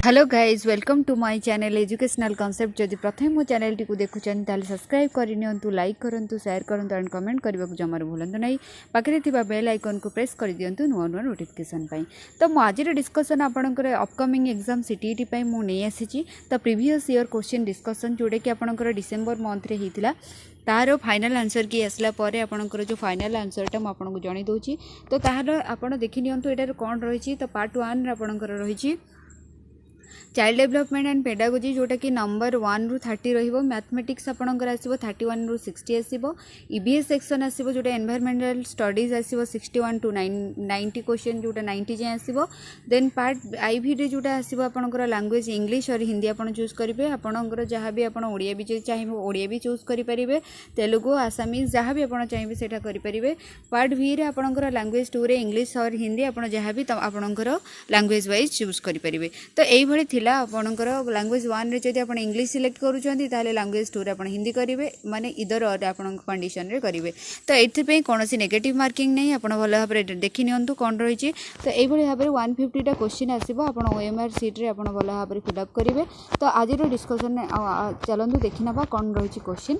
Hello guys welcome to my channel educational concept. जदि प्रथम मो चैनल टी देखुं ताल सब्सक्राइब करनी लाइक करूँ शेयर करूँ एंड कमेंट करने को जमार भूलु ना। पाखे बेल आइकन को प्रेस कर दिंतु नुआ नुआ नोटिफिकेशन तो मु आज डिस्कसन आपंकर अपकमिंग एग्जाम सीटीईटी मुझे आसी तो प्रीवियस ईयर क्वेश्चन डिस्कसन जोटा कि आपंकर डिसेम्बर मंथ रे होता तार फाइनल आंसर की आसला आपणकर जो फाइनल आंसरटा मुझे जन दूसरी तो तार आप देखी नियंतु एटार कौन रही। तो पार्ट 1 आपणकर रही चाइल्ड डेवलपमेंट एंड पेडागोजी जोटा कि नंबर 1 रू 30 रहिबो। मैथमेटिक्स आपणकर आसीबो 31 रू 60 आसीबो। ईबीएस सेक्शन आसीबो जोटा एनवायरमेंटल स्टडीज आसीबो 61 टू 90 क्वेश्चन जोटा 90 जे आसीबो। देन पार्ट आईवी रे जोटा आसीबो आपणकर लैंग्वेज इंग्लिश और हिंदी आपण चूज करिवे। आपणकर जहाँ भी आपण ओडिया भी चाहिए ओडिया भी चूज करि परिबे, तेलुगु आसामीज जहाँ भी आपण चाहिए सेटा करि परिबे। पार्ट वी रे आपणकर लैंग्वेज 2 रे इंग्लिश और हिंदी आपण जहाँ भी आपणकर लैंग्वेज वाइज चूज करि परिबे। तो एई भली थिला आपणकर लैंग्वेज 1 रे जदि आपण इंग्लिश सिलेक्ट करूछंती ताले लैंग्वेज 2 रे आपण हिंदी करिवे, माने इधर और आपण कंडीशन रे करिवे। तो एथि पे कोनोसी नेगेटिव मार्किंग नै, आपण भलो भाबरे देखि नियंतु कोन रहिछि। तो एई भली भाबरे 150 टा क्वेश्चन आसीबो, आपण ओएमआर शीट रे आपण भलो भाबरे फिल अप करिवे। तो आज रो डिस्कशन चलंतु देखि नबा कोन रहिछि क्वेश्चन।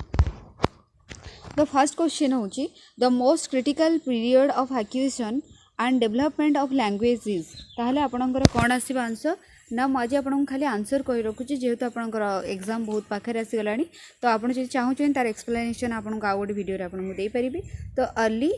द फर्स्ट क्वेश्चन होछि the most critical period of acquisition and development of language is. ताहले आपणकर कोन आसीबो आंसर ना मुझे आपको खाली आंसर कही रखुच्छी जेहेतु आपंकर एग्जाम बहुत पाखे आसीगला। तो आप चाहूँ तार एक्सप्लेनेशन आपको आउ गोटे वीडियो आपको देपारी। तो early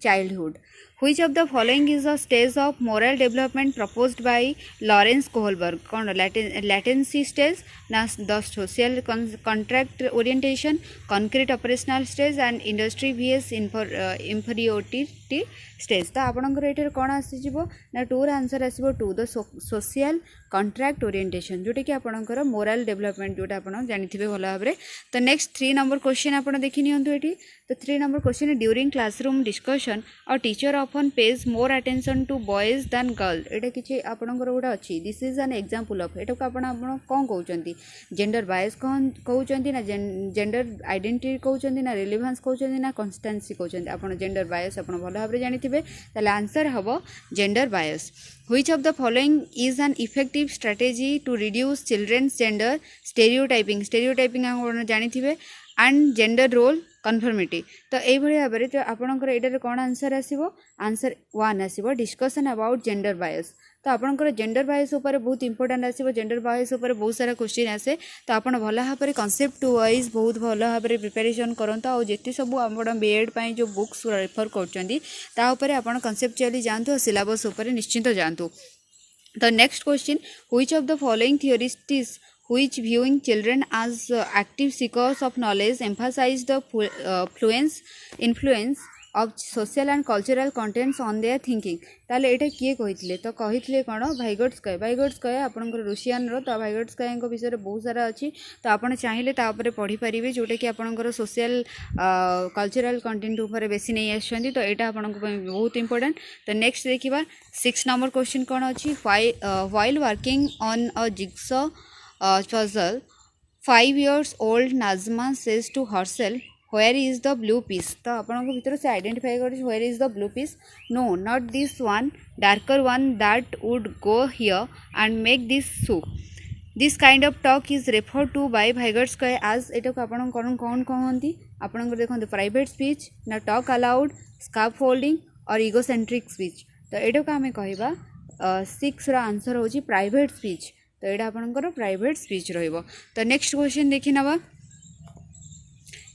childhood which of the following is a stage of moral development proposed by Lawrence Kohlberg. कौन लैटेंसी स्टेज ना the social contract orientation, concrete operational stage and industry vs inferiority stage. तो आपंकर ये कौन आसीजो ना 2 answer आसो 2 the social contract orientation जोटा कि आपंकर मोरल डेवलपमेंट जोटा आप जानी भल भाव में। तो नेक्स्ट 3 नंबर क्वेश्चन आप देखी नियंतु एटी। तो 3 number question during classroom discussion और teacher often pays more attention to boys than girl. एटा किछि आपनकर गोटा अछि this is an example of एटा को आपण कोन कहउचंती जेंडर बायस कहउचंती ना जेंडर आइडेंटिटी कहउचंती ना रिलेवेंस कहउचंती ना कन्सिस्टेंसी कहउचंती। आपण जेंडर बायस आपण भल भाबरे जानिथिबे ताले आंसर हबो gender bias. Which of the following is an effective strategy to reduce children's gender stereotyping? Stereotyping आप जानिथिबे and gender role conformity। तो यही भाव में तो आपंकर ये कौन आंसर आसो आंसर 1 आसो डिस्कसन अबाउट जेंडर बायस। तो आपंकर जेंडर बायस उपर बहुत इंपोर्टेंट आसो, जेंडर बायस उपर बहुत सारा क्वेश्चन आसे। तो आप भल भाव में कॉन्सेप्ट वाइज बहुत भल भाव में प्रिपरेशन करता और जिते सब आप बीएड जो बुक्स रेफर कर कॉन्सेप्चुअली जातु और सिलेबस उपर निश्चिंत जातु। तो next question which of the following theorists which viewing children as active seekers of knowledge emphasize the influence of social and cultural contents on their thinking। ताले एटा किए कहिथिले तो कहिथिले कोन भाइगोट्स्काय। भाइगोट्स्काय आपनकर रूसियन रो। तो भाइगोट्स्काय को विषय बहुत सारा अछि। तो आपण चाहिले ता ऊपर पढ़ी परिबे जोटा कि आपनकर सोशल कल्चरल कंटेंट ऊपर बेसी नै आछंती। तो एटा आपनको बहुत इंपोर्टेंट। तो नेक्स्ट देखिबा 6 नंबर क्वेश्चन कोन अछि while working on a jigsaw puzzle 5 years old Nazma says to herself where is the blue piece। तो आपन को भीतर से आइडेंटिफाई कर where is the blue piece, no not this one, darker one that would go here and make this so। this kind of talk is referred to by Vygotsky as एटा को आपन कौन कहंती आपन को देखंतु प्राइवेट स्पीच ना talk allowed, scaffolding और egocentric speech. तो एटा को हमें कहबा 6 रा आंसर होची प्राइवेट स्पीच। तो यहाँ आपंकर प्राइवेट स्पीच रहिबो। तो नेक्स्ट क्वेश्चन देखि नबा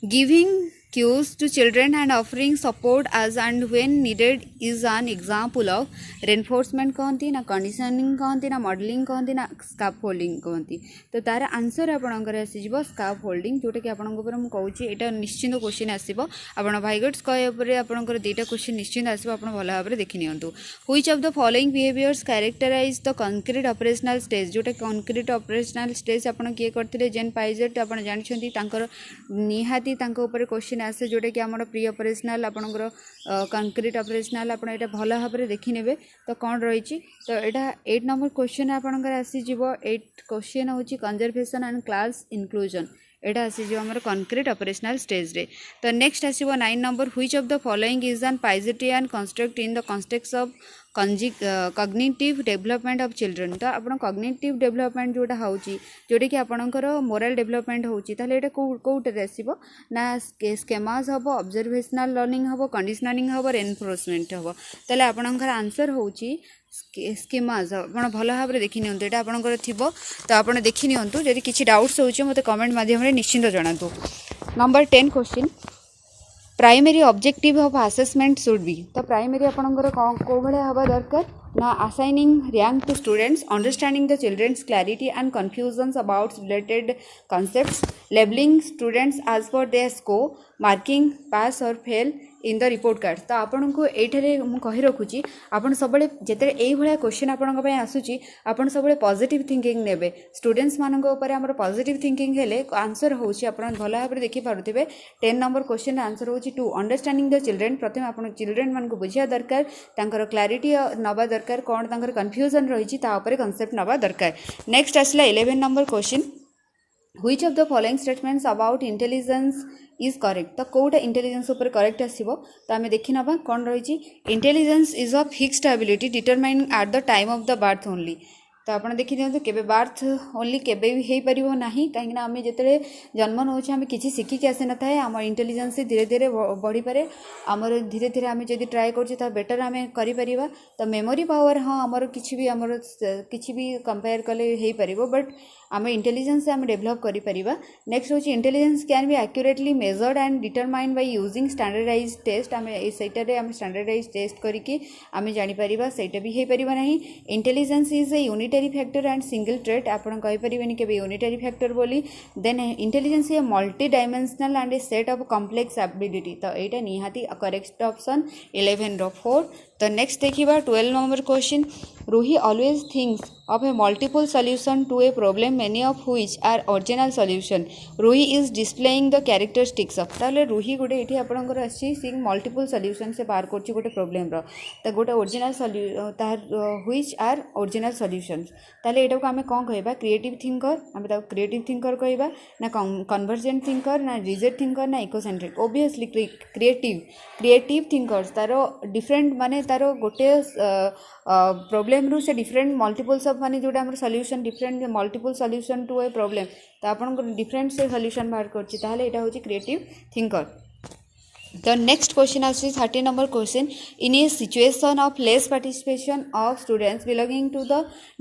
giving cues to children and offering support as and when needed is an example of reinforcement कहती ना conditioning कहती ना modeling कहती ना scaffolding कहती। तो तार आंसर आपंकर आसीजो scaffolding जोटा कि आपन ऊपर मु कहूची एटा निश्चित क्वेश्चन आसीबो। आपण भाइगोट्स्काय ऊपर आपनकर 2टा क्वेश्चन निश्चित आसीबो, आपण भल भाव में देखि नियंतु। Which of the following behaviours characterize the concrete operational stage. जोटा कंक्रीट ऑपरेशनल स्टेज आपण किए करथिले जेन पाइजेट आपण जानिछंती तांकर निहाती तांको ऊपर क्वेश्चन आसे जोटा कि आम प्री ऑपरेशनल आपंकर कंक्रीट ऑपरेशनल आप भल भाव में देखी ने। तो कौन रही। तो यहाँ 8 नंबर क्वेश्चन आपंकर आसीजो 8 क्वेश्चन हूँ कंजर्वेशन एंड क्लास इनक्लूजन। एटा आसीजो हमर कंक्रीट ऑपरेशनल स्टेज रे। तो नेक्स्ट आसीबो 9 number which of the following is an Piagetian construct in the context of cognitive development of children तो आप कग्निटिव डेवलपमेंट जोटा हो जोटा कि आपणकर मोरल डेवलपमेंट होची ताले एटा कोउटे आसीबो ना स्केमास हबो ऑब्जर्वेशनल लर्निंग हबो कंडीशनिंग हबो रेनफोर्समेंट हबो ताले आपणकर आंसर होची स्कीमाज आप भल भाव में देखी नियंतु यहाँ आपंकर थी तो आप देखी नियंतु जदि किसी डाउट्स होचे मते कमेंट माध्यम निश्चिंत जनातु। Number 10 question primary objective of assessment should be तो प्राइमरी आपंकर कौ भाया हवा दरकार ना assigning rank to students understanding the children's clarity and confusions about related concepts labelling students as per their score marking pass और fail in the report card तो आपन को ये मुझे रखुची आपन सब जिते यही क्वेश्चन आपण आसूची आपन सब पॉजिटिव थिंकिंग नेबे स्टूडेंट्स मानक ऊपर आमर पॉजिटिव थिंकिंग हेले आंसर होची आपण भल भाव देखि पारुथिबे 10 नंबर क्वेश्चन आंसर होची टू अंडरस्टैंडिंग द चिल्ड्रेन प्रथम आपण चिल्ड्रेन मान को बुझिया दरकार तांकर क्लैरिटी नबा दरकार कोन तांकर कन्फ्यूजन रही ता ऊपर कांसेप्ट नबा दरकार। नेक्स्ट आसला 11 number question Which of the following statements about intelligence is correct तो कोटा इंटेलिजेंस ऊपर करेक्ट आसीबो तो आमे देखि नबा कोन रही intelligence is a fixed ability determining at the time of the birth only तो आप देखी दिखाते केबे बर्थ ओनली केबे भी हो पार ना कहीं आम जिते जन्म नौ आम कि शिखिकी आसी न था आम इंटेलिजेंस धीरे धीरे बढ़ी पारे आमर धीरे धीरे आम जब ट्राए कर बेटर आम कर तो मेमोरी पावर हाँ आमर किसी भी कंपेयर कले हो पार बट आम इंटेलिजेंस आम डेभलप कर। नेक्स्ट हूँ intelligence can be accurately measured and determined by using standardize test आम आम स्टैंडर्डाइज टेस्ट करके आम जापर सहीटा भी हो पार ना। Intelligence is a unitary factor and single trait आपन कहींपरेनि के यूनिटरी फैक्टर बोली then intelligence a multidimensional and a set of complex ability तो यहाँ निहाती करेक्ट ऑप्शन 11 रो 4। तो नेक्स्ट देखिबा 12 number question Ruhi always thinks of a multiple solution to a problem many of which are original solution Ruhi is displaying the characteristics of ताले रूही गोटे ये आपंकर आसी मल्टीपल सल्यूशन से बाहर कर गोटे प्रोब्लेम तो गोटे ओरिजिनल तार which are original solutions ताले एटा को आमे कौन कहबा क्रिएटिव थिंकर आमे ता क्रिएटिव थिंकर कहबा ना कन्वर्जेंट थिंकर ना रिजिड थिंकर ना इकोसेंट्रिक ओबियसली क्रिएटिव थिंकर्स तारो डिफरेंट माने तारो गोटे प्रोब्लेम रू से डिफरेंट मल्टीपल्स ऑफ माने जोटा हमर solution different multiple solution to a problem तो आपन डिफरेंट से सॉल्यूशन बाहर करछि ताहले एटा होछि creative thinker. The next question is 30 number question in a situation of less participation of students belonging to the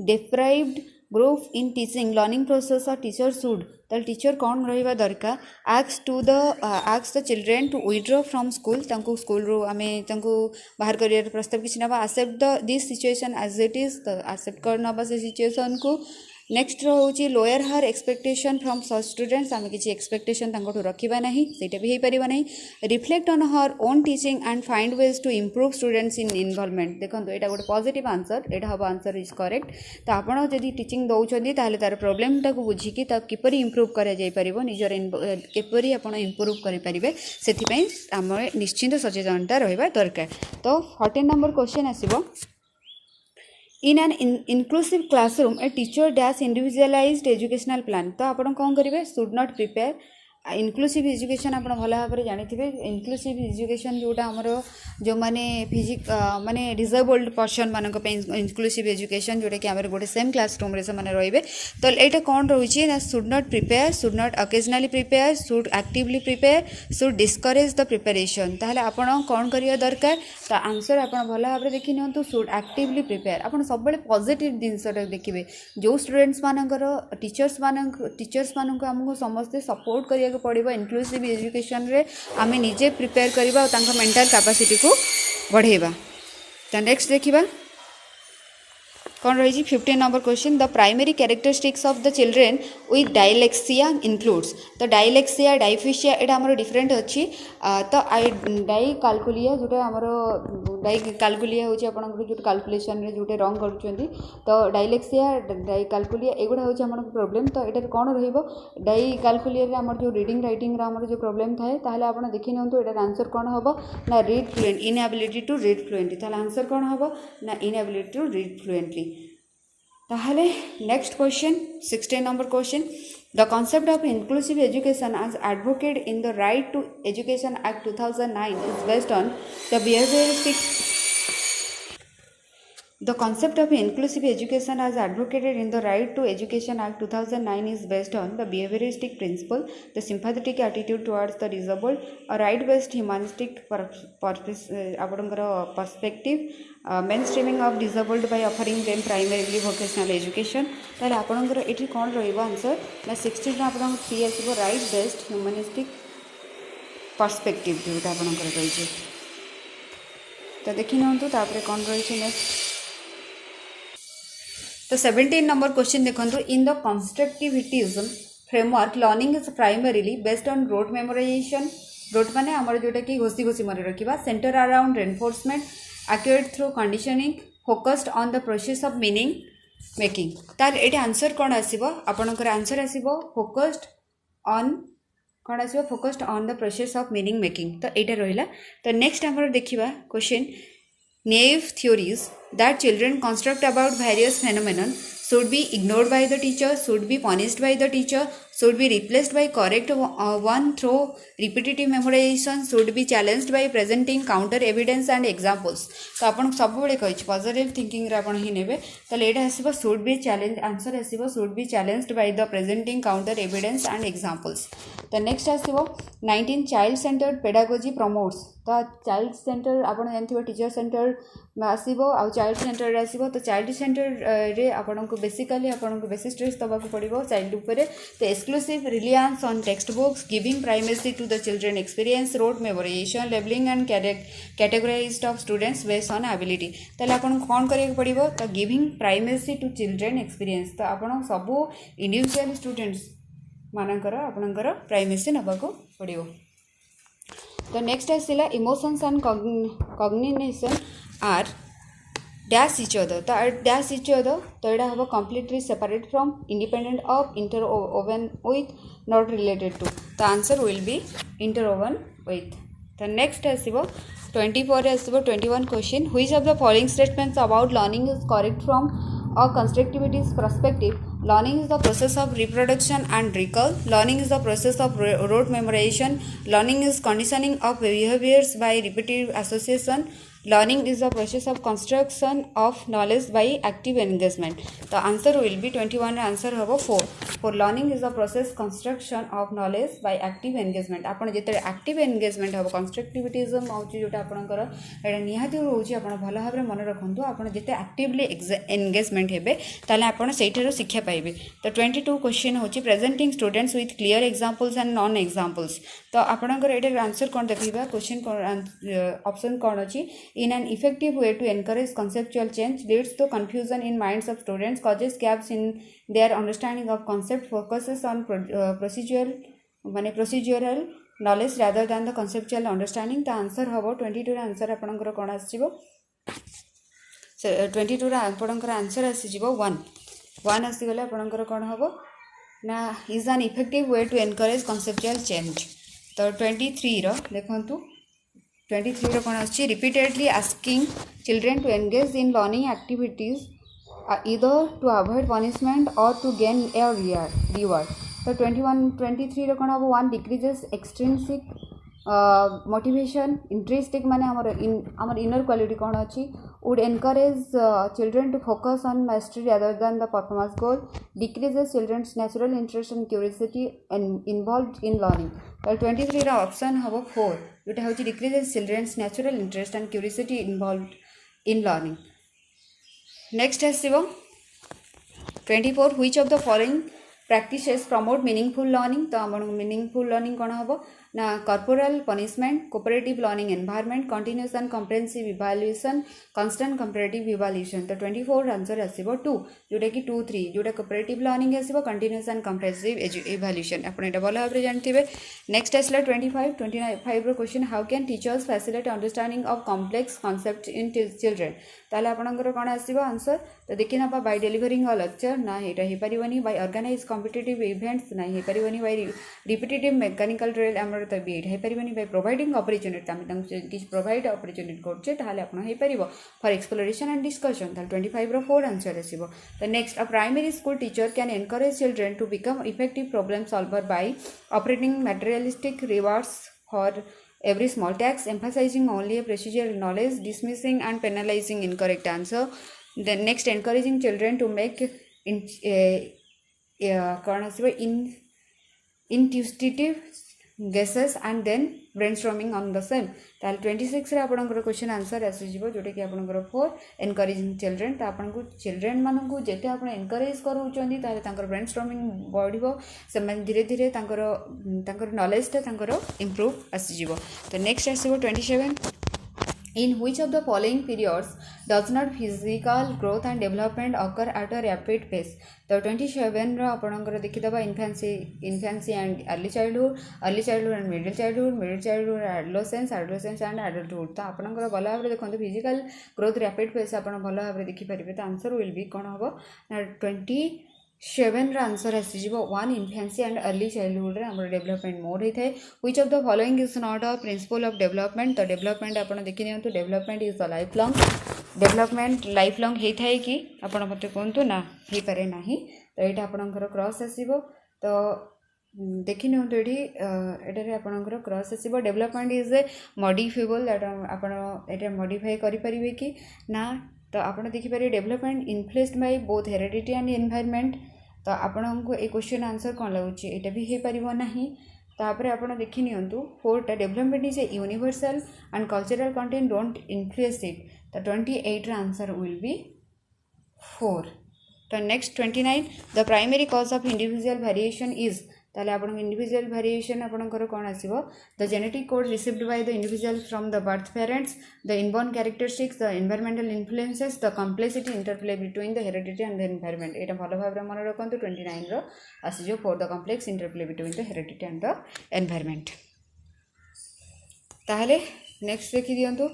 deprived group in teaching learning process or teacher should the teacher कौन रहिबा दरकार ask the children to withdraw from school तांको school रो आमे तांको बाहर career प्रस्ताव किछि नबा accept this situation as it is तो accept करनबा से सिचुएशन को। नेक्स्ट रोचे lower her expectation from such students आम किसी एक्सपेक्टेशन रखा ना सहीटा भी हो पार ना। Reflect on her own teaching and find ways to improve students in involvement देखो यहाँ गोटे पॉजिटिव आंसर यहाँ हम आंसर इज करेक्ट तो आपड़ जब टीचिंग दौरान तार तार प्रोब्लेम टाक बुझिकी किपर इम्प्रूव कर किपर आप इम्प्रूव करेंगे से आम निश्चिंत सचेतनता रहा दरकार। तो 14 नंबर क्वेश्चन आसो In an inclusive classroom, a teacher dash individualized educational plan. तो आपण कौन करेंगे should not prepare inclusive education आप भल भाव में जानी इनक्लूसिव एजुकेशन जोटा आमर जो मैंने फिजिक माने डिसेबल्ड पर्सन मानक इनक्लूसिव एजुकेशन जोटा कि आम गोटे सेम क्लासरूम से रे तो यहाँ कौन रही है should not prepare should not occasionally prepare should actively prepare should discourage the preparation ताहले आपण कौन करिया दरकार तो आंसर आप भल भाव में देखि नियंतु शुड एक्टिवली प्रिपेयर आप सब पॉजिटिव जिनसा देखिए जो स्टूडेंट्स मानकर टीचर्स मानक आमको समस्ते सपोर्ट करिया पड़ो इनक्लूसिव एजुकेशन रे आमे निजे प्रिपेयर करबा और मेंटल कैपेसिटी को बढ़ेबा। तो नेक्स्ट देखिबा कौन रही 15 number question the primary characteristics of the children with dyslexia includes तो डायलेक्सिया डायफिशिया एटा हमर डिफरेंट अच्छी तो डाइकाल्कुलिया जोटा हमर डाइकाल्कुलिया होची आपन जो कैलकुलेशन रे जोटे रंग करूछंती तो डायलेक्सिया डाइकाल्कुलिया एगुडा होची हमर प्रॉब्लम तो एटा कोन रहइबो डाइकाल्कुलिया रे हमर जो रीडिंग राइटिंग रे हमर जो प्रॉब्लम थाए ताहले आपन देखि नंतु एटा आंसर कोन हबो ना read fluent inability to read fluently ताहले आंसर कोन हबो ना इनएबिलिटी टू रीड फ्लुएंटली। ताहले next question 16 number question the concept of inclusive education as advocate in the right to education act 2009 is based on the behaviouristic The concept of inclusive education as advocated in the Right to Education Act 2009 is based on the behavioristic principle, the sympathetic attitude towards the disabled, a right-based humanistic perspective, mainstreaming of disabled by offering them primarily vocational education. ताले आपणकर एठी कोन रहइबो answer ना 16 रा आपन 3 आसीबो right based humanistic perspective जोटा आपणकर रहिছে तो देखि नंतु तापरे कोन रहिছে नेक्स्ट तो 17 नंबर क्वेश्चन देखो in the constructivitism framework learning is primarily based on rote memorization rote माने हमर जोटा कि घोसी घोसी मन रखिबा centre around reinforcement accurate through conditioning focused on the process of meaning making तार एटी आंसर कौन आसीबो आपनकर आंसर आसीबो फोकस्ड ऑन कौन आसीबो focused on the process of meaning making तो एटा रहिला तो नेक्स्ट हमर देखिबा question naive theories that children construct about various phenomena should be ignored by the teacher, should be punished by the teacher, should be replaced by correct one through repetitive memorization, should be challenged by presenting counter evidence and examples. तो आपण सब बेले कहि positive thinking रे आपण हि नेबे तले एटा आसीबो should be challenged आंसर आसीबो should be challenged by the presenting counter evidence and examples. तो नेक्स्ट आसीबो 19 चाइल्ड सेंटर्ड पेडागोजी प्रमोट्स तो चाइल्ड सेंटर आपण जानथिबो टीचर सेंटर आसीबो आ चाइल्ड सेंटर आसीबो तो चाइल्ड सेंटर रे आपण को बेसिकली आपण को बेसी स्ट्रेस दबाक पड़िबो चाइल्ड ऊपर तो exclusive reliance on text books giving primacy to the children experience rote memorisation labelling and categorised of students based on ability ताले आपण कोन करे पड़िबो तो giving primacy to children experience तो आपण सब इंडिविजुअल स्टूडेंट्स मानकर आपणकर प्राइमेसी नबाक पड़िबो तो नेक्स्ट आसला emotions and cognition are dash each other तो डैश इच अदर तो यहाँ हम completely separate from independent of interwoven with not related to तो answer will be interwoven with तो नेक्स्ट आसो 24 आसो 21 question which of the following statements about learning is correct from a constructivist perspective. Learning is the process of reproduction and recall. Learning is the process of rote memorization. Learning is conditioning of behaviors by repetitive association. Learning is the process of construction of knowledge by active engagement. The answer will be 21 answer hobo 4. For learning is the process construction of knowledge by active engagement. आपण जेते active engagement होबो constructivism होची जोटा आपनकर एटा निहाती होची आपण भलो भाबरे मन रखंतु आपण जेते actively engagement हेबे ताले आपण सेठरो शिक्षा पाइबे तो 22 क्वेश्चन होची presenting students with clear examples and non examples तो आपनकर एटा आंसर कोन देखिबा क्वेश्चन ऑप्शन कोन अछि in an effective way to encourage conceptual change leads to confusion in minds of students causes gaps in their understanding of concept focuses on procedural knowledge rather than the conceptual understanding the answer hobo 22 answer आपनकर कोन आसीबो 22 रा आपनकर answer आसीबो 1 आसी गले आपनकर कोन होबो ना is an effective way to encourage conceptual change तो 23 रो देखंतु 23 कौन आछि repeatedly asking children to engage in learning activities either to avoid punishment or to gain a reward तो 23 कौन हम 1 decreases extrinsic motivation intrinsic माने हमर inner quality कौन अछि would encourage children to focus on mastery rather than the performance goal decreases children's natural interest and curiosity and involved in learning तो 23 रा option हबो 4 जोटा होची decreases children's natural interest and curiosity involved in learning next आसीबो 24 which of the following practices promote meaningful learning तो हमन meaningful learning कोन हबो ना corporal punishment cooperative learning environment continuous and comprehensive evaluation constant comparative evaluation तो 24 answer आसीबो 2 जोटा कि 2 3 जोटा cooperative learning आसीबो continuous and comprehensive evaluation आपण एटा भलो भाबरे जानथिबे नेक्स्ट आसला 25 रो question how can teachers facilitate understanding of complex concept in children ताले आपनकर कोन आसीबो आंसर तो देखिना बाय डिलीवरिंग अ लेक्चर ना एटा हे परिबनी बाय ऑर्गेनाइज कॉम्पिटिटिव इवेंट्स ना हे परिबनी बाय रिपीटेटिव मैकेनिकल ड्रिल हमर तो बी हे परिबनी बाय प्रोवाइडिंग अपॉर्चुनिटी आम किछ प्रोवाइड अपॉर्चुनिटी करछे ताले आपण हे परिबो फॉर एक्सप्लोरेशन एंड डिस्कशन ताले 25 रो 4 आंसर आसीबो the next a primary school teacher can encourage children to become effective problem solver by operating materialistic rewards for every small task emphasizing only a procedural knowledge dismissing and penalizing incorrect answer Then next, encouraging children to make कौन आसो intuitive guesses and then brainstorming on the same. ताल 26 रे आपनकर question answer आसी जिवो जोटे कि आपनकर 4 encouraging children ता आपनको चिल्ड्रेन मानकु जेते आपण एनकरेज करूचंदी ताले तांकर ब्रेनस्टॉर्मिंग बढ़िबो से धीरे धीरे तांकर नॉलेज ता तांकर इंप्रूव आसी जिवो. तो next आसीबो 27. In which of the following periods does not physical growth and development occur at a rapid pace? तो 27 रो आपनकर देखिदबा infancy and early childhood and middle childhood adolescence and adulthood. तो आपनकर भल भाव देखो फिजिकल ग्रोथ रैपिड पेस आपण भल भाव देखि परिबे. तो आंसर विल बी कोन हबो 27 आंसर आसीजिवो 1 इन्फेंसी एंड अर्ली चाइल्डहुड रे हमर डेवलपमेंट मोड होइथाय. Which of the following is not a principle of development. तो डेवलपमेंट आपण देखि नियंतु development is the life long होइथाय कि आपण मते कोंतु ना हे पारे नाही. तो एटा आपणकर क्रॉस आसीबो. तो देखि नियंतु एटारे आपणकर क्रॉस आसीबो. Development is a modifiable that आपण एटा मॉडिफाई करि परिबे कि ना. तो आपण देखि पारे development influenced by both heredity and environment. तो आपको ये क्वेश्चन आंसर कौन लगुच यहाँ भी हो पार ना. तापर आप देखि नियंतु 4टा development is a universal and cultural content don't influence it. तो 28 आंसर विल बी 4. तो next 29 the primary cause of individual variation is. ताले आपन इंडिविजुअल वेरिएशन आपनकर कोन आसीबो the genetic code received by the individual from the birth parents, the inborn characteristics, the environmental influences, the complexity interplay between the heredity and the environment. एटा भलो भाबरे मन रखंतु 29 रो आसीजो 4 the complex interplay between the heredity and the environment. ताहले next देखि दियंतु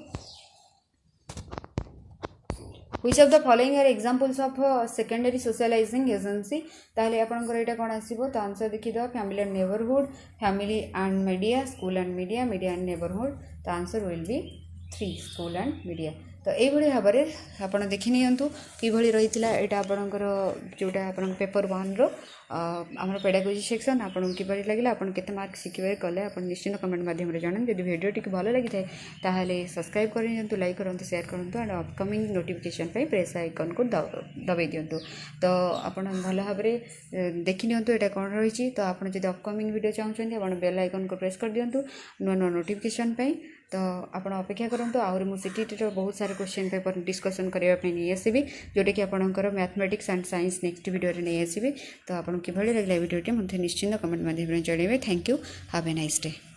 which of the following are examples of secondary socializing agency. ताहले आपनकर एटा कोन आसीबो. तो आंसर देखि the family and neighbourhood, family and media, school and media and neighbourhood. तो answer will be 3 school and media. तो यही भाव में आपड़ देखि नियंतु किभଳି रही है आपणकर जोटा आप पेपर 1 रो आम पेडागोजी सेक्शन आपको किभଳି लगे आपन केते मार्क शिखिबार कले आप निश्चित कमेंट माध्यम जनान. जब वीडियो टी भल लगी था ताहले सब्सक्राइब कर दिंतु, लाइक करूँ, शेयर करूँ and upcoming notification press icon को दबाई दिंतु. तो आप भल भाव देखि नियंतु एटा कौन रही. तो आप अपकमिंग वीडियो चाहते आप बेल आइकन को प्रेस कर दिंतु नुआ नुआ नोटिफिकेशन. तो आप अपेक्षा करूँ आहुरी मुझे सीटीटी बहुत सारे क्वेश्चन पेपर डिस्कसन करने नहीं आसबि जोटा कि आपंकर mathematics and science next video नहीं आसबि. तो आपको किभଳି लगे वीडियोटी मुझे निश्चिंत कमेंट माध्यम जणाइबे. Thank you. Have a nice day.